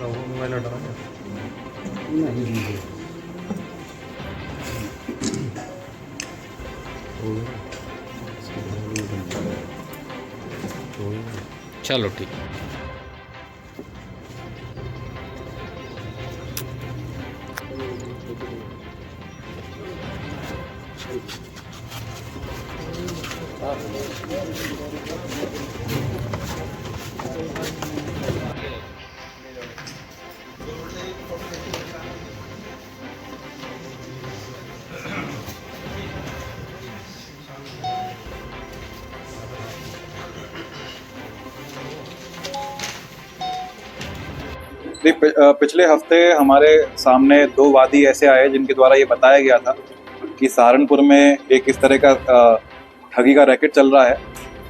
वो मोबाइल हटाना क्या? नहीं हो गया इसके बाद वो बंद हो गया। चलो ठीक। पिछले हफ्ते हमारे सामने दो वादी ऐसे आए जिनके द्वारा ये बताया गया था कि सहारनपुर में एक इस तरह का ठगी का रैकेट चल रहा है,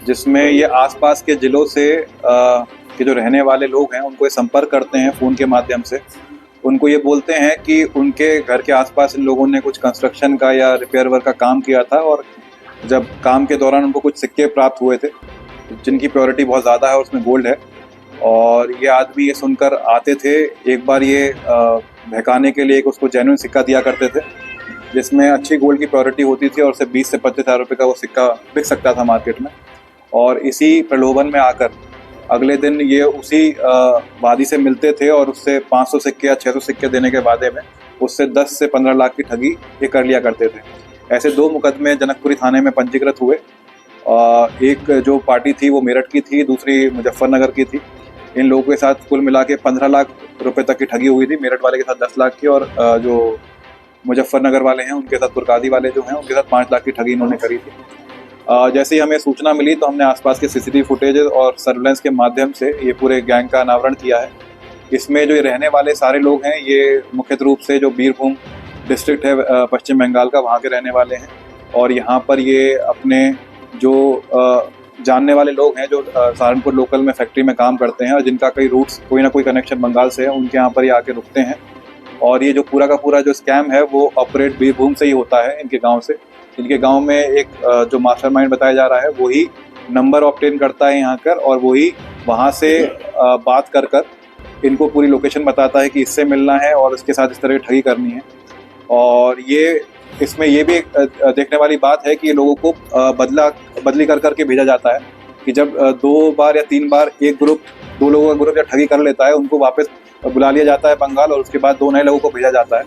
जिसमें ये आसपास के जिलों से के जो रहने वाले लोग हैं उनको ये संपर्क करते हैं फ़ोन के माध्यम से। उनको ये बोलते हैं कि उनके घर के आसपास इन लोगों ने कुछ कंस्ट्रक्शन का या रिपेयर वर्क का काम किया था, और जब काम के दौरान उनको कुछ सिक्के प्राप्त हुए थे जिनकी प्योरिटी बहुत ज़्यादा है, उसमें गोल्ड है। और ये आदमी ये सुनकर आते थे, एक बार ये बहकाने के लिए एक उसको जेन्युइन सिक्का दिया करते थे जिसमें अच्छी गोल्ड की प्योरिटी होती थी, और उसे 20 से 25 हज़ार रुपये का वो सिक्का बिक सकता था मार्केट में। और इसी प्रलोभन में आकर अगले दिन ये उसी वादी से मिलते थे और उससे 500 सिक्के या 600 सिक्के देने के वादे में उससे 10 से 15 लाख की ठगी ये कर लिया करते थे। ऐसे दो मुकदमे जनकपुरी थाने में पंजीकृत हुए। एक जो पार्टी थी वो मेरठ की थी, दूसरी मुजफ्फरनगर की थी। इन लोगों के साथ कुल मिला के 15 लाख रुपए तक की ठगी हुई थी। मेरठ वाले के साथ 10 लाख की, और जो मुजफ्फरनगर वाले हैं उनके साथ, तुर्कादी वाले जो हैं उनके साथ 5 लाख की ठगी इन्होंने करी थी। जैसे ही हमें सूचना मिली तो हमने आसपास के सीसीटीवी फुटेज और सर्विलेंस के माध्यम से ये पूरे गैंग का अनावरण किया है। इसमें जो ये रहने वाले सारे लोग हैं ये मुख्यतः रूप से जो बीरभूम डिस्ट्रिक्ट है पश्चिम बंगाल का, वहाँ के रहने वाले हैं। और यहाँ पर ये अपने जो जानने वाले लोग हैं जो सहारनपुर लोकल में फैक्ट्री में काम करते हैं और जिनका कई रूट्स कोई ना कोई कनेक्शन बंगाल से है, उनके यहाँ पर ये आके रुकते हैं। और ये जो पूरा का पूरा जो स्कैम है वो ऑपरेट बीरभूम से ही होता है, इनके गांव से। इनके गांव में एक जो मास्टरमाइंड बताया जा रहा है वही नंबर ऑब्टेन करता है यहाँ कर, और वही वहाँ से बात कर कर इनको पूरी लोकेशन बताता है कि इससे मिलना है और इसके साथ इस तरह की ठगी करनी है। और ये इसमें ये भी एक देखने वाली बात है कि ये लोगों को बदली कर करके भेजा जाता है कि जब 2 बार या 3 बार एक ग्रुप, 2 लोगों का ग्रुप जब ठगी कर लेता है उनको वापस बुला लिया जाता है बंगाल, और उसके बाद 2 नए लोगों को भेजा जाता है।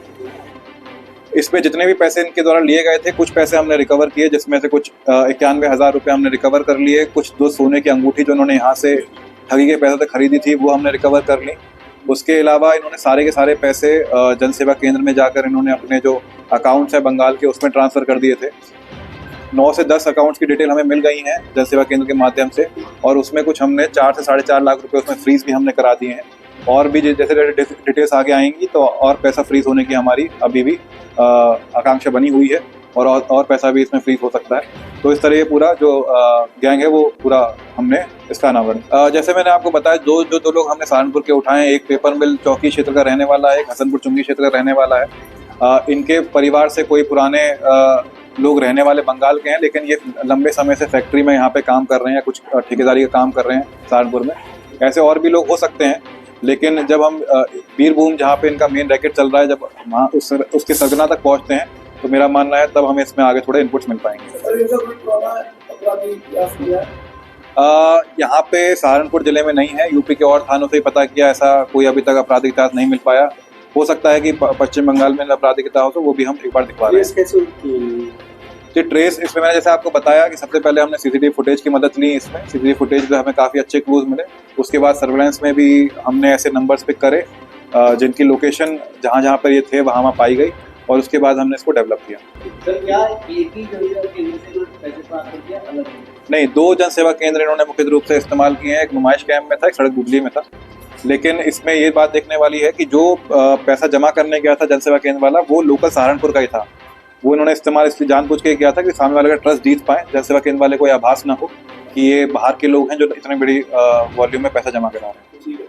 इसमें जितने भी पैसे इनके द्वारा लिए गए थे, कुछ पैसे हमने रिकवर किए, जिसमें से कुछ 91,000 रुपये हमने रिकवर कर लिए। कुछ 2 सोने की अंगूठी जो इन्होंने यहाँ से ठगी के पैसे से खरीदी थी वो हमने रिकवर कर ली। उसके अलावा इन्होंने सारे के सारे पैसे जन सेवा केंद्र में जाकर इन्होंने अपने जो अकाउंट्स है बंगाल के उसमें ट्रांसफ़र कर दिए थे। 9 से 10 अकाउंट्स की डिटेल हमें मिल गई हैं जन सेवा केंद्र के माध्यम से, और उसमें कुछ हमने 4 से 4.5 लाख रुपए उसमें फ्रीज भी हमने करा दिए हैं। और भी जैसे डिटेल्स आगे आएंगी तो और पैसा फ्रीज होने की हमारी अभी भी आकांक्षा बनी हुई है, और पैसा भी इसमें फ्रीज हो सकता है। तो इस तरह ये पूरा जो गैंग है वो पूरा हमने इसका अनावरण। जैसे मैंने आपको बताया, दो लोग हमने सहारनपुर के उठाए। एक पेपर मिल चौकी क्षेत्र का रहने वाला है, एक हसनपुर चुंगी क्षेत्र का रहने वाला है। इनके परिवार से कोई पुराने लोग रहने वाले बंगाल के हैं, लेकिन ये लंबे समय से फैक्ट्री में यहाँ पे काम कर रहे हैं या कुछ ठेकेदारी का काम कर रहे हैं सहारनपुर में। ऐसे और भी लोग हो सकते हैं, लेकिन जब हम बीरभूम जहाँ पे इनका मेन रैकेट चल रहा है, जब वहाँ उसके सरगना तक पहुँचते हैं तो मेरा मानना है तब हमें इसमें आगे थोड़े इनपुट्स मिल पाएंगे। यहाँ पे सहारनपुर जिले में नहीं है, यूपी के और थानों से ही पता किया, ऐसा कोई अभी तक आपराधिक इतिहास नहीं मिल पाया। हो सकता है कि पश्चिम बंगाल में आपराधिक इतिहास हो, तो वो भी हम एक बार दिखवा रहे हैं। जी, ट्रेस इसमें मैंने जैसे आपको बताया कि सबसे पहले हमने सीसीटीवी फुटेज की मदद ली। इसमें सीसीटीवी फुटेज में हमें काफ़ी अच्छे क्लूज मिले। उसके बाद सर्वेलेंस में भी हमने ऐसे नंबर्स पिक करे जिनकी लोकेशन जहाँ जहाँ पर ये थे वहाँ पाई गई, और उसके बाद हमने इसको डेवलप किया। सर, क्या एक ही जन सेवा केंद्र से पैसे प्राप्त किया अलग? नहीं, 2 जन सेवा केंद्र इन्होंने मुख्य रूप से इस्तेमाल किए हैं। एक नुमाइश कैंप में था, एक सड़क बुबली में था। लेकिन इसमें ये बात देखने वाली है कि जो पैसा जमा करने गया था जन सेवा केंद्र वाला, वो लोकल सहारनपुर का ही था। वो इन्होंने इस्तेमाल इसलिए जानबूझ के किया था कि सामने वाले का ट्रस्ट जीत पाए, जन सेवा केंद्र वाले को आभास ना हो कि ये बाहर के लोग हैं जो इतनी बड़ी वॉल्यूम में पैसा जमा करा रहे हैं।